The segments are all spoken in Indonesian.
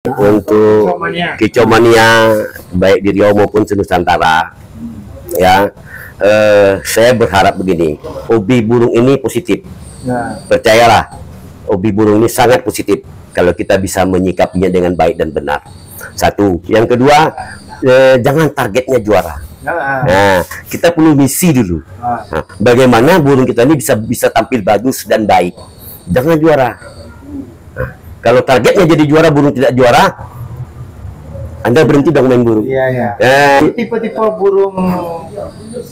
Untuk kicau mania baik di Riau maupun Nusantara, ya, saya berharap begini, hobi burung ini positif. Percayalah, hobi burung ini sangat positif kalau kita bisa menyikapinya dengan baik dan benar. Satu, yang kedua, jangan targetnya juara. Nah, kita perlu misi dulu. Nah, bagaimana burung kita ini bisa tampil bagus dan baik. Jangan juara. Kalau targetnya jadi juara, burung tidak juara, Anda berhenti dong main burung. Tipe-tipe burung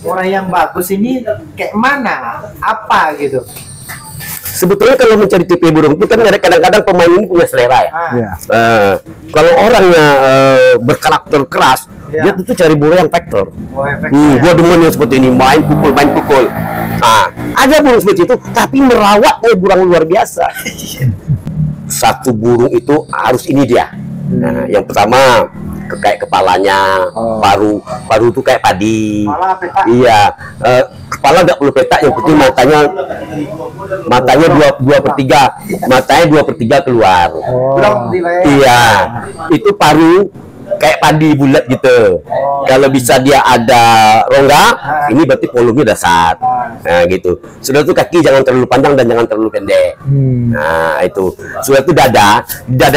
orang yang bagus ini kayak mana? Apa gitu? Sebetulnya kalau mencari tipe burung itu kan kadang-kadang pemain ini punya selera ya. Kalau orangnya berkarakter keras, dia tentu cari burung yang faktor. Gua demen yang seperti ini, main pukul. Ada burung seperti itu, tapi merawatnya burung luar biasa. Satu burung itu harus ini dia. Nah, yang pertama kayak kepalanya, paru itu kayak padi. Iya, kepala nggak perlu petak, yang penting matanya 2/3 keluar. Iya, itu paru kayak padi bulat gitu. Kalau bisa dia ada rongga, ini berarti volumenya dasar. Nah, gitu. Sudah itu kaki jangan terlalu panjang dan jangan terlalu pendek. Nah, itu. Sudah itu dada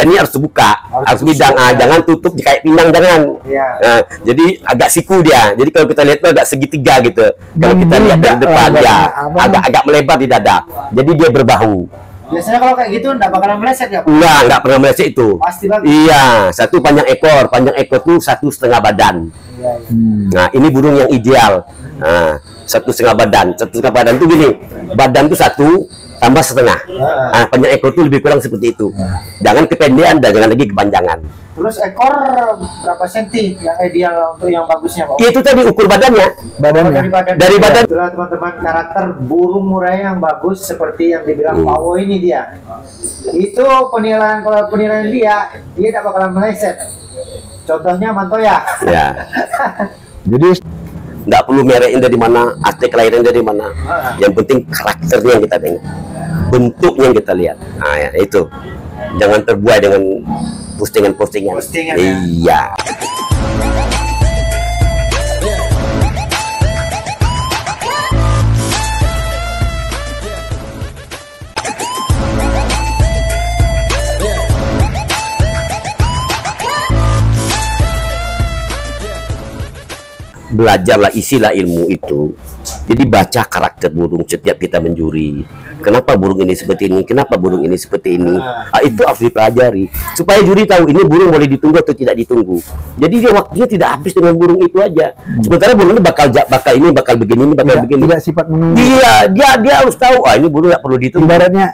ini harus terbuka, harus bidang. Jangan tutup kayak pinggang, jangan. Nah, jadi agak siku dia. Jadi kalau kita lihat itu agak segitiga gitu. Kalau kita lihat dari depan dia agak melebar di dada. Jadi dia berbahu. Biasanya kalau kayak gitu nggak bakalan meleset ya? Nggak pernah meleset itu. Pasti bagus. Iya, satu panjang ekor tuh 1,5 badan. Nah, ini burung yang ideal. Nah, 1,5 badan. 1,5 badan tuh gini, badan tuh 1 tambah setengah. Nah, panjang ekor tuh lebih kurang seperti itu. Jangan kependean dan jangan lagi kepanjangan. Terus ekor berapa senti yang ideal untuk yang bagusnya, Pak? Itu tadi ukur badannya. Dari badan. Itulah teman-teman karakter burung murai yang bagus seperti yang dibilang Pak Wo ini dia. Itu penilaian, kalau penilaian dia tidak bakalan meleset. Contohnya Mantoya. Ya. Jadi nggak perlu merekin dari mana, asli kelahiran dari mana. Yang penting karakternya yang kita tengok, bentuknya yang kita lihat. Nah, ya, itu. Jangan terbuai dengan postingan-postingan. Iya. Belajarlah, isilah ilmu itu. Jadi baca karakter burung setiap kita menjuri. Kenapa burung ini seperti ini? Kenapa burung ini seperti ini? Itu harus dipelajari supaya juri tahu ini burung boleh ditunggu atau tidak ditunggu. Jadi dia waktunya tidak habis dengan burung itu aja. Sementara burung ini bakal begini, begini. Tidak sifat menunggu. Dia harus tahu. Ini burung nggak perlu ditunggu.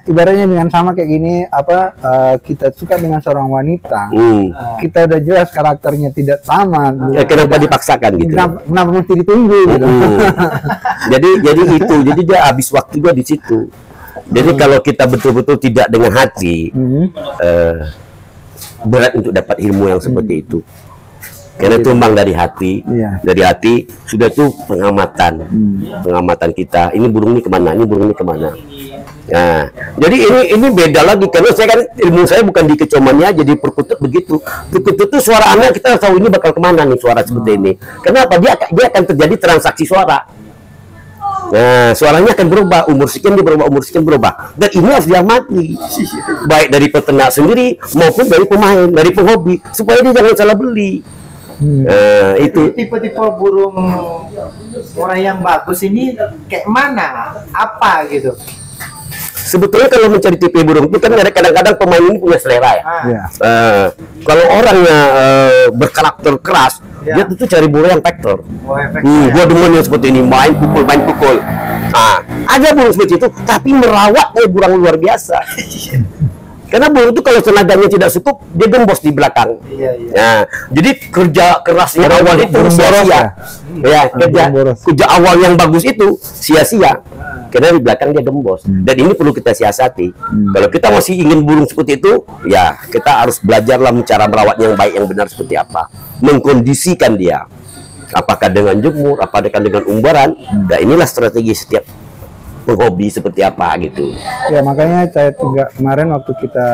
Ibaratnya dengan sama kayak gini, kita suka dengan seorang wanita. Kita udah jelas karakternya tidak sama. Kenapa dipaksakan gitu? Kenapa mesti ditunggu gitu? Jadi dia habis waktu juga di situ. Jadi kalau kita betul-betul tidak dengan hati, berat untuk dapat ilmu yang seperti itu. Karena tumbang dari hati, sudah itu pengamatan kita. Ini burung ini kemana? Ini burung ini kemana? Nah, jadi ini beda lagi karena saya kan ilmu saya bukan di kecomannya, jadi perkutut begitu. Perkutut itu suara anak kita tahu ini bakal kemana nih suara seperti ini. Kenapa? Dia akan terjadi transaksi suara. Nah, suaranya akan berubah, umur sekian dia berubah, umur sekian berubah. Dan ini harus diamati, baik dari peternak sendiri maupun dari pemain, dari penghobi, supaya dia jangan salah beli. Itu tipe-tipe burung orang yang bagus ini kayak mana? Apa gitu? Sebetulnya kalau mencari tipe burung itu kan kadang-kadang pemain ini punya selera ya. Kalau orangnya berkarakter keras, dia tentu cari burung yang faktor. Gua demen yang seperti ini, main pukul. Ada burung seperti itu, tapi merawatnya burung luar biasa. Karena burung itu kalau tenaganya tidak cukup, dia gembos di belakang. Nah, jadi kerja kerasnya awal itu sia-sia. Kerja awal yang bagus itu sia-sia. Karena di belakang dia gembos. Dan ini perlu kita siasati. Kalau kita masih ingin burung seperti itu, ya kita harus belajarlah cara merawat yang baik, yang benar seperti apa. Mengkondisikan dia. Apakah dengan jemur, apakah dengan umbaran. Nah, inilah strategi setiap penghobi seperti apa gitu. Ya makanya saya juga kemarin waktu kita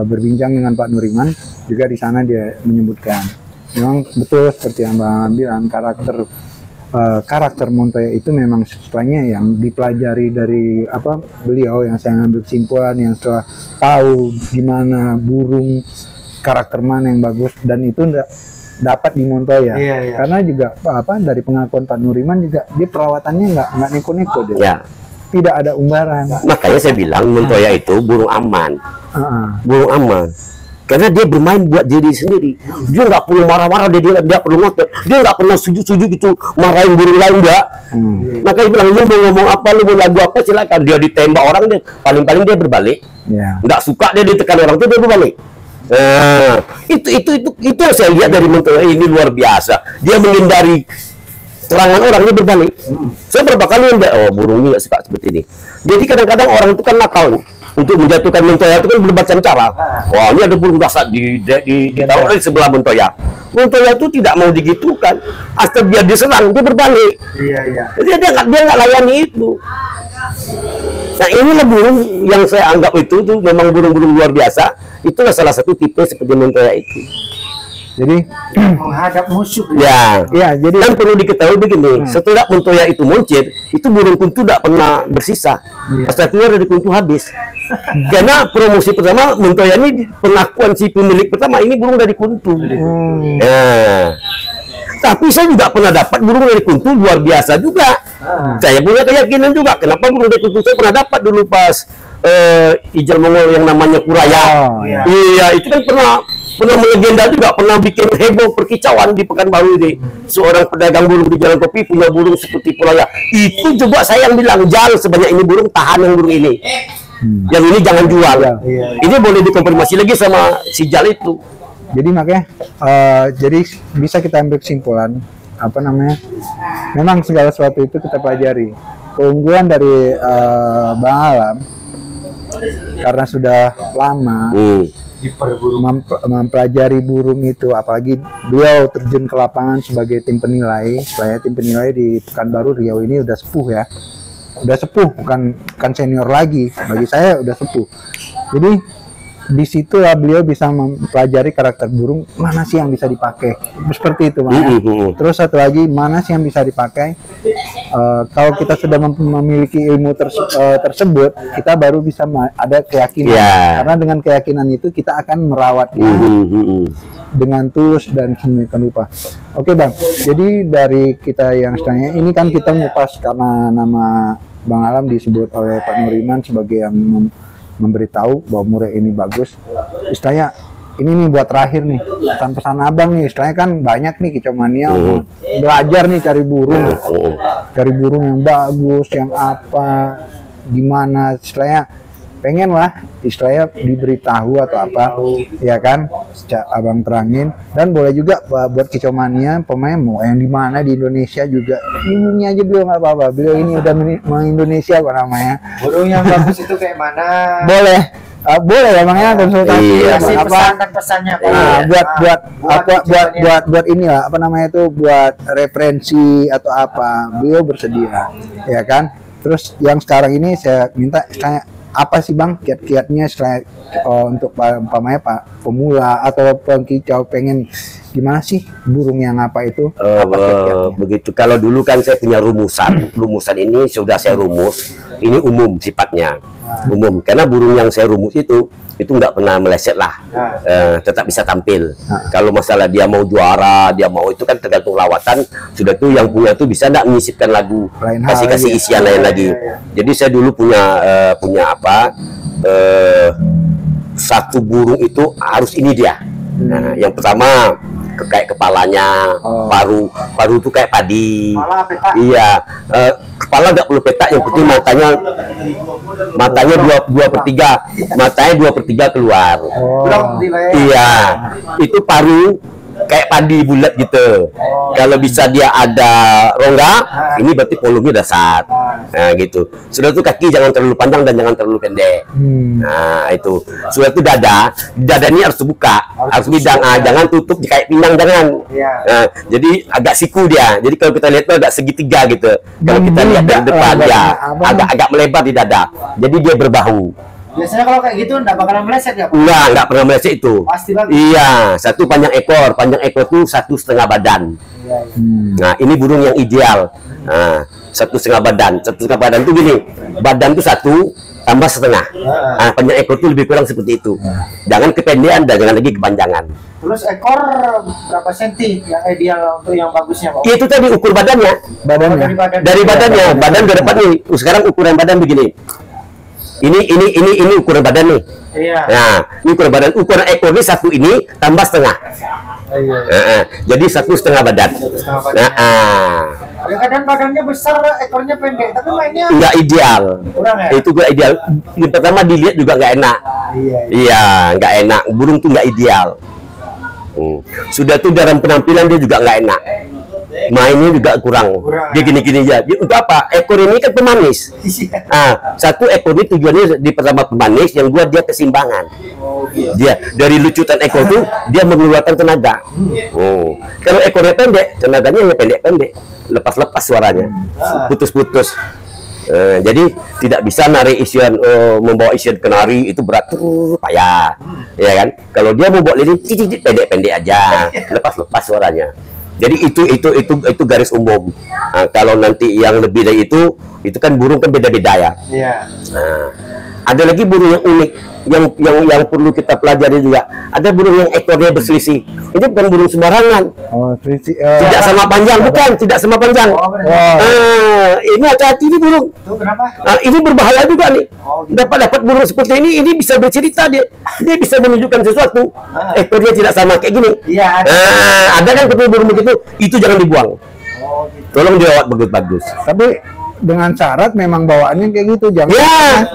berbincang dengan Pak Nuriman juga di sana dia menyebutkan memang betul seperti yang Bang bilang karakter Montoya itu memang sesuatunya yang dipelajari dari beliau yang saya ambil kesimpulan yang setelah tahu gimana burung karakter mana yang bagus dan itu dapat di Montoya. Karena juga dari pengakuan Pak Nuriman juga dia perawatannya nggak neko-neko dia. Ya. Tidak ada umbaran. Makanya saya bilang Montoya itu burung aman. Burung aman. Karena dia bermain buat diri sendiri. Dia nggak perlu marah-marah, dia perlu ngotot. Dia nggak pernah sujud-sujud gitu marahin burung lain enggak. Makanya bilang lu mau ngomong apa, lu mau lagu apa silakan. Dia ditembak orang dia paling-paling dia berbalik. Nggak suka dia ditekan orang itu dia berbalik. Itu yang saya lihat dari Montoya ini luar biasa. Dia menghindari serangan orang, dia berbalik. Saya berapa kali burung ini nggak suka seperti ini. Jadi kadang-kadang orang itu kan nakal untuk menjatuhkan Montoya itu kan bermacam cara. Wah, ini ada burung dasar ditaruh di sebelah Montoya. Montoya itu tidak mau digitukan. Asal biar diserang, dia berbalik. Jadi dia nggak layani itu. Nah, inilah burung yang saya anggap itu tuh memang burung-burung luar biasa. Itulah salah satu tipe seperti Montoya itu. Jadi menghadap musuh. Ya, jadi kan perlu diketahui begini, setelah Montoya itu muncul, itu burung kuntu tidak pernah bersisa. Pas keluar dari kuntu habis. Karena promosi pertama Montoya ini pengakuan si pemilik pertama ini burung dari kuntu. Tapi saya juga pernah dapat burung dari kuntu luar biasa juga. Saya punya keyakinan juga. Kenapa burung dari kuntu saya pernah dapat dulu pas Ijal Mongol yang namanya Kuraya. Iya, itu kan pernah melegenda juga, pernah bikin heboh perkicauan di Pekanbaru ini. Seorang pedagang burung di Jalan Kopi punya burung seperti Kuraya. Itu juga saya yang bilang, jangan sebanyak ini burung, tahan yang burung ini. Yang ini jangan jual. Ini boleh dikonfirmasi lagi sama si Jal itu. Jadi makanya, jadi bisa kita ambil kesimpulan, memang segala sesuatu itu kita pelajari. Keunggulan dari Bang Alam, karena sudah lama mempelajari burung itu, apalagi beliau terjun ke lapangan sebagai tim penilai. Supaya tim penilai di Pekanbaru Riau ini udah sepuh ya, udah sepuh, bukan senior lagi, bagi saya udah sepuh. Jadi di situ lah beliau bisa mempelajari karakter burung, mana sih yang bisa dipakai, seperti itu Bang. Terus satu lagi, mana sih yang bisa dipakai. Kalau kita sudah memiliki ilmu tersebut, kita baru bisa ada keyakinan. Karena dengan keyakinan itu kita akan merawatnya dengan tulus dan sedemikian rupa. Oke Bang, jadi dari kita yang setelahnya ini kan kita ngupas karena nama Bang Alam disebut oleh Pak Nuriman sebagai yang memberitahu bahwa murai ini bagus. Istilahnya ini nih buat terakhir nih, pesan-pesan abang nih. Istilahnya kan banyak nih kicomania belajar nih cari burung yang bagus, yang apa, gimana. Istilahnya pengen lah, istilahnya diberitahu atau apa, ya kan? Abang terangin. Dan boleh juga buat kicomania pemain mau yang di mana di Indonesia juga. Ini aja beliau nggak apa-apa. Beliau ini udah Indonesia apa namanya. Burung yang bagus itu kayak mana? Boleh. Boleh ya Bang ya, konsultasi pesan dan pesannya buat inilah buat referensi atau apa, beliau bersedia ya kan. Terus yang sekarang ini saya minta apa sih Bang kiat-kiatnya untuk umpamanya Pak pemula atau pengkicau pengen gimana sih burung yang apa itu? Begitu. Kalau dulu kan saya punya rumusan ini sudah saya rumus. Ini umum sifatnya, umum. Karena burung yang saya rumus itu nggak pernah meleset lah, tetap bisa tampil. Kalau masalah dia mau juara, dia mau itu kan tergantung lawatan. Sudah tuh yang punya tuh bisa nggak menyisipkan lagu, kasih isian lain lagi. Jadi saya dulu punya satu burung itu harus ini dia. Nah, yang pertama kayak kepalanya, paru itu kayak padi. Iya, kepala nggak perlu petak, yang penting matanya 2/3, matanya 2/3 keluar. Iya, itu paru kayak padi bulat gitu. Kalau bisa dia ada rongga, ini berarti volume dasar. Nah, gitu. Sudah itu kaki jangan terlalu panjang dan jangan terlalu pendek. Nah, itu. Sudah itu dada ini harus terbuka, harus bidang. Jangan tutup kayak pinggang, jangan. Nah, jadi agak siku dia. Jadi kalau kita lihat itu agak segitiga gitu. Kalau kita lihat dari depan ya, agak melebar di dada. Jadi dia berbahu. Biasanya kalau kayak gitu enggak bakalan meleset ya, Pak? Enggak pernah meleset itu. Pasti bagus. Iya, satu panjang ekor itu 1,5 badan. Nah, ini burung yang ideal. Nah, 1,5 badan. 1,5 badan itu gini, badan itu 1 tambah setengah. Nah, panjang ekor itu lebih kurang seperti itu. Jangan kependekan dan jangan lagi kepanjangan. Terus ekor berapa senti yang ideal untuk yang bagusnya, Pak? Itu tadi ukur badannya. Dari badannya, badan ke depan nih. Sekarang ukuran badan begini. Ini ukuran badan nih. Iya. Nah, ini ukuran badan. Ukuran ekor ini 1 ini tambah setengah. Jadi 1,5 badan. Kadang badannya besar, ekornya pendek, tapi mainnya nggak ideal. kurang ya? Itu nggak ideal. Yang pertama dilihat juga nggak enak. Iya, nggak enak. Burung tuh nggak ideal. Sudah tuh dalam penampilan dia juga nggak enak. Mainnya juga kurang. Dia gini-gini aja. Untuk apa? Ekor ini kan pemanis. Satu ekor ini tujuannya di pertama pemanis, yang dua dia keseimbangan. Dia dari lucutan ekor itu dia mengeluarkan tenaga. Kalau ekornya pendek, tenaganya hanya pendek-pendek, lepas-lepas suaranya, putus-putus. Jadi tidak bisa narik isian, membawa isian kenari itu berat tuh payah, ya kan? Kalau dia mau bawa lilin, pendek-pendek aja, lepas-lepas suaranya. Jadi itu garis umum. Kalau nanti yang lebih dari itu kan burung kan beda-beda ya. Ada lagi burung yang unik, yang perlu kita pelajari juga. Ada burung yang ekornya berselisih. Ini bukan burung sembarangan. Tidak sama panjang, bukan, tidak sama panjang. Ini hati-hati ini burung. Kenapa? Ini berbahaya juga nih. Dapat burung seperti ini bisa bercerita dia. Dia bisa menunjukkan sesuatu. Ekornya tidak sama kayak gini. Ada kan ketemu burung begitu, itu jangan dibuang. Tolong dirawat bagus-bagus. Tapi dengan syarat memang bawaannya kayak gitu, jangan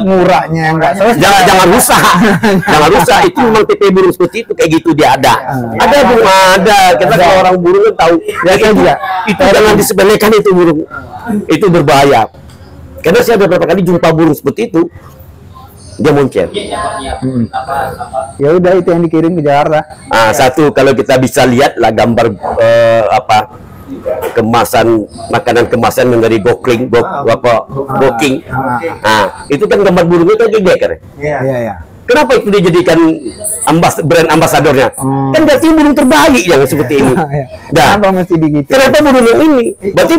murahnya yang nggak selesai. Jangan rusak. Itu memang tipe burung seperti itu, kayak gitu dia ada. Ada burung ada. Kita kalau orang burung kan tahu. Itu jangan disepelekan itu burung. Itu berbahaya. Karena saya beberapa kali jumpa burung seperti itu, dia muncul. Ya udah, itu yang dikirim ke Jakarta. Satu, kalau kita bisa lihat lah gambar kemasan makanan kemasan yang dari Gokling, Goking. Itu kan gambar burungnya kan geger. Iya. Kenapa itu dijadikan brand ambasadornya? Kan berarti burung terbaik yang seperti ini. Kenapa mesti begitu? Kenapa burung yang ini? Berarti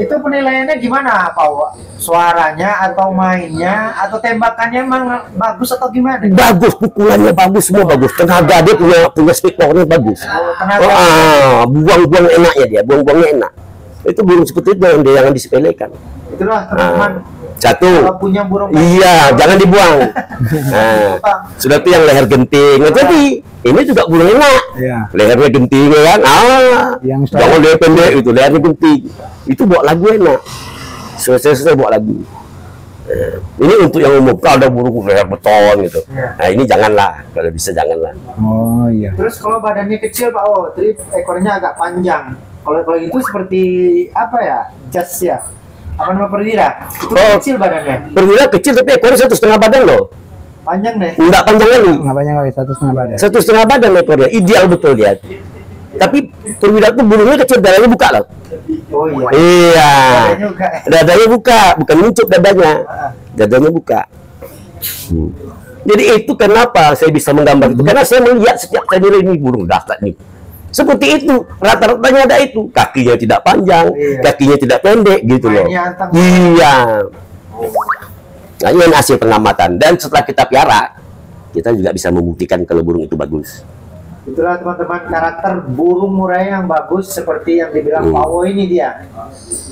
itu penilaiannya gimana, Pak? Suaranya atau mainnya atau tembakannya emang bagus atau gimana? Bagus, pukulannya bagus, semua bagus. Tenaga dia punya speakernya bagus. Buang-buang enaknya dia, buang-buangnya enak. Itu burung seperti itu yang jangan disepelekan. Itulah teman-teman. Satu, punya burung jangan dibuang. Sudah tuh yang leher genting. Tapi ini juga burung enak. Lehernya genting kan. Jangan leher pendek itu, lehernya genting. Itu bawa lagu enak. Selesai bawa lagu. Ini untuk yang umum. Kalau ada burung leher beton gitu. Nah, ini janganlah. Kalau bisa janganlah. Terus kalau badannya kecil, Pak, terus ekornya agak panjang. Kalau itu seperti apa ya? Jas ya. Apa nama perwira? Itu kecil badannya. Perwira kecil tapi ekornya 1,5 badan loh. Panjang deh. Enggak panjang lagi. Enggak panjang kali, 1,5 badan. 1,5 badan ekornya, ideal betul dia. Tapi perwira itu burungnya kecil, dadanya buka loh. Iya. Dadanya buka, bukan muncup dadanya. Dadanya buka. Jadi itu kenapa saya bisa menggambar itu? Karena saya melihat setiap saya ini burung dahsyat nih. Seperti itu, rata-ratanya ada itu. Kakinya tidak panjang, kakinya tidak pendek gitu loh. Iya. Nah, ini hasil pengamatan. Dan setelah kita piara, kita juga bisa membuktikan kalau burung itu bagus. Itulah teman-teman karakter burung murai yang bagus seperti yang dibilang Pak Wo ini dia.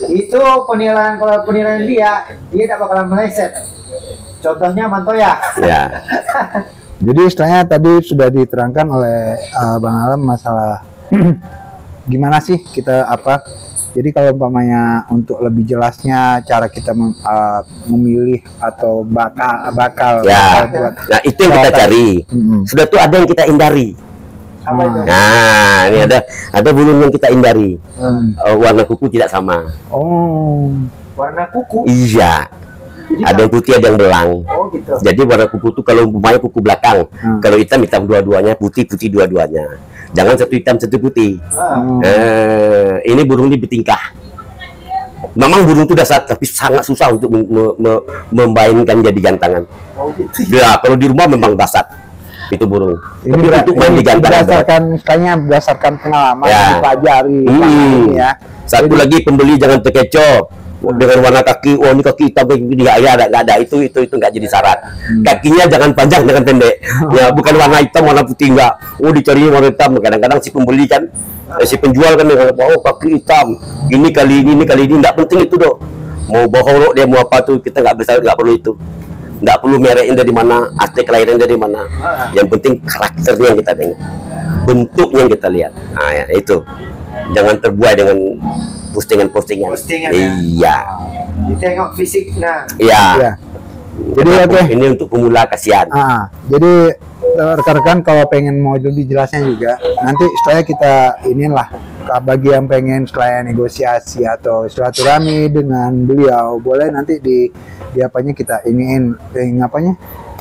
Itu penilaian, kalau penilaian dia tidak bakalan meleset. Contohnya Mantoya. Ya. Jadi istilahnya tadi sudah diterangkan oleh Bang Alam masalah gimana sih kita jadi kalau umpamanya untuk lebih jelasnya cara kita memilih atau bakal nah itu yang kita cari. Sudah tuh ada yang kita hindari. Apa itu? Nah, ini ada burung yang kita hindari. Warna kuku tidak sama. Oh. Warna kuku. Iya. Ada yang putih, ada yang belang. Oh gitu. Jadi warna kuku itu kalau umpamanya kuku belakang, kalau hitam hitam dua-duanya, putih putih dua-duanya. Jangan satu hitam satu putih. Ini burung ini bertingkah. Memang burung itu dasar, tapi sangat susah untuk membainkan jadi jantangan. Oh gitu. Ya, kalau di rumah memang dasar itu burung. Ini Tapi untuk main di jantangan berdasarkan kayaknya berdasarkan pengalaman Ya. dipelajari ya. Satu lagi pembeli jangan terkecoh dengan warna kaki. Oh ini kaki hitam begini, ya nggak ada itu nggak jadi syarat. Kakinya jangan panjang jangan pendek. Ya bukan warna hitam warna putih enggak. Oh dicari warna hitam. Kadang-kadang si pembeli kan si penjual kan oh kaki hitam ini kali ini nggak penting itu dong. Mau bohong dia mau apa tuh kita nggak perlu itu. Nggak perlu mereknya dari mana, akte kelahiran dari mana. Yang penting karakternya yang kita tengok, bentuknya yang kita lihat. Nah ya, itu jangan terbuai dengan postingan. Iya. Ditengok fisiknya. Iya. Ya. Jadi oke. Ini untuk pemula kasihan. Jadi rekan-rekan kalau pengen mau lebih jelasnya juga nanti setelah kita inilah bagi yang pengen setelah negosiasi atau silaturahmi dengan beliau boleh nanti di apanya kita iniin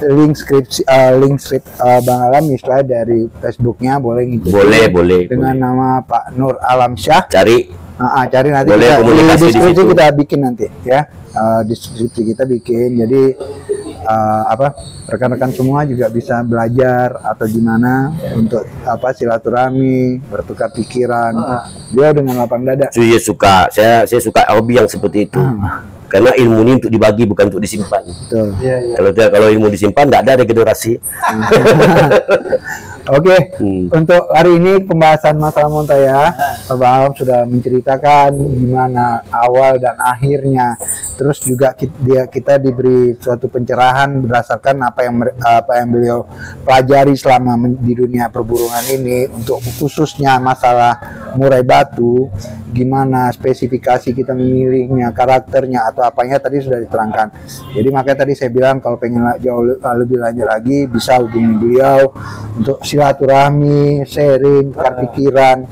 link skrip Bang Alam misalnya dari Facebooknya boleh ngikutin Boleh. dengan nama Pak Nur Alamsyah. Cari Nanti boleh kita, komunikasi di di deskripsi situ. kita bikin nanti ya. Deskripsi kita bikin jadi rekan-rekan semua juga bisa belajar atau gimana untuk silaturahmi bertukar pikiran dia dengan lapang dada. Saya suka hobi yang seperti itu. Karena ilmu ini untuk dibagi bukan untuk disimpan. Betul. Iya. Kalau ilmu disimpan tidak ada regenerasi. Oke, untuk hari ini pembahasan masalah Montoya, Pak Alam sudah menceritakan gimana awal dan akhirnya. Terus juga kita diberi suatu pencerahan berdasarkan apa yang beliau pelajari selama di dunia perburungan ini untuk khususnya masalah murai batu, gimana spesifikasi kita memilihnya, karakternya atau apanya tadi sudah diterangkan. Jadi makanya tadi saya bilang kalau pengen jauh lebih lanjut lagi bisa hubungi beliau untuk silaturahmi, sharing, tukar pikiran,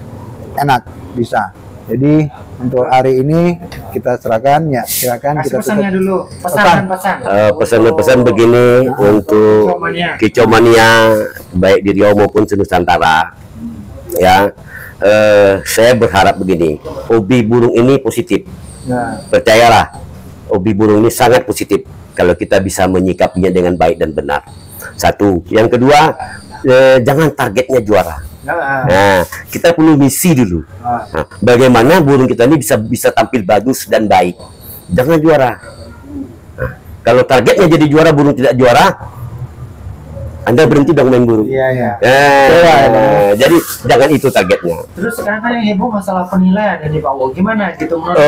enak bisa. Jadi untuk hari ini kita serahkan ya, silakan kita Pesannya tutup. dulu. Pesan. Pesan-pesan begini untuk Kicau Mania baik di Riau maupun Nusantara. Ya, saya berharap begini, hobi burung ini positif. Percayalah, hobi burung ini sangat positif kalau kita bisa menyikapinya dengan baik dan benar. Satu, yang kedua, jangan targetnya juara. Nah, kita perlu misi dulu. Nah, bagaimana burung kita ini bisa tampil bagus dan baik. Jangan juara. Nah, kalau targetnya jadi juara, burung tidak juara, Anda berhenti dong main burung. Iya. Jadi jangan itu targetnya. Terus sekarang kan yang heboh masalah penilaian ini Pak Wo. Gimana gitu menurut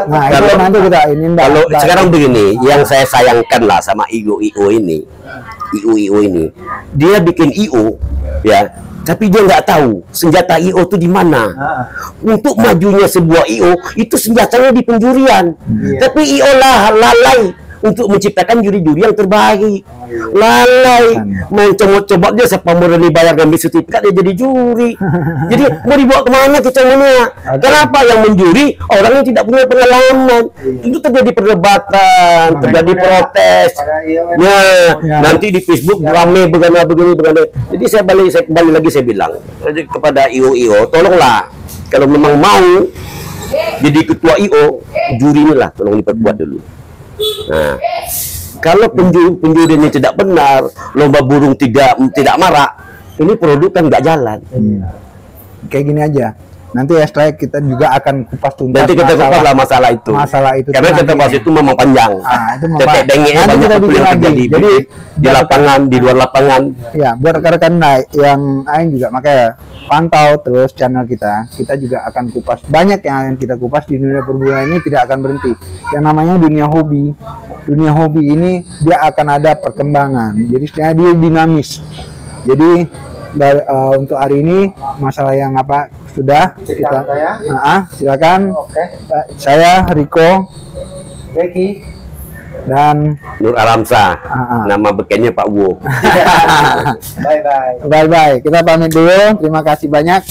Nah, Kalau- itu nanti kita ini Kalau sekarang begini, yang saya sayangkan lah sama IO ini, dia bikin IO, ya, tapi dia nggak tahu senjata IO itu di mana. Untuk majunya sebuah IO itu senjatanya di penjurian, tapi IO lah lalai untuk menciptakan juri-juri yang terbaik. Lalai main coba dia siapa berani bayar ngambil sertifikat dia jadi juri. Jadi mau dibawa kemana kita ini? Kenapa yang menjuri orang yang tidak punya pengalaman? Itu terjadi perdebatan, terjadi protes. Ya, nanti di Facebook rame begini. Jadi saya kembali lagi saya bilang kepada IO, tolonglah kalau memang mau jadi ketua IO, juri inilah tolong diperkuat dulu. Nah, kalau penjuri ini tidak benar, lomba burung tidak marak, ini produk kan nggak jalan. Kayak gini aja. Nanti setelah kita juga akan kupas tuntas. Nanti kita kupas lah masalah itu. Karena kita bahas itu memang panjang. Itu Tetek dengeknya nanti banyak kita bikin yang lagi. terjadi Jadi di lapangan, di luar lapangan. ya buat rekan-rekan yang lain juga makanya pantau terus channel kita. Kita juga akan kupas banyak yang akan kita kupas di dunia perburuan ini tidak akan berhenti. Yang namanya dunia hobi. Dunia hobi ini dia akan ada perkembangan. Jadi sebenarnya dia dinamis. Jadi untuk hari ini masalah yang apa sudah kita silakan. Oke. Saya Riko, Becky. Dan Nur Alamsa, nama bekennya Pak Wo. Bye bye. Bye bye. Kita pamit dulu. Terima kasih banyak.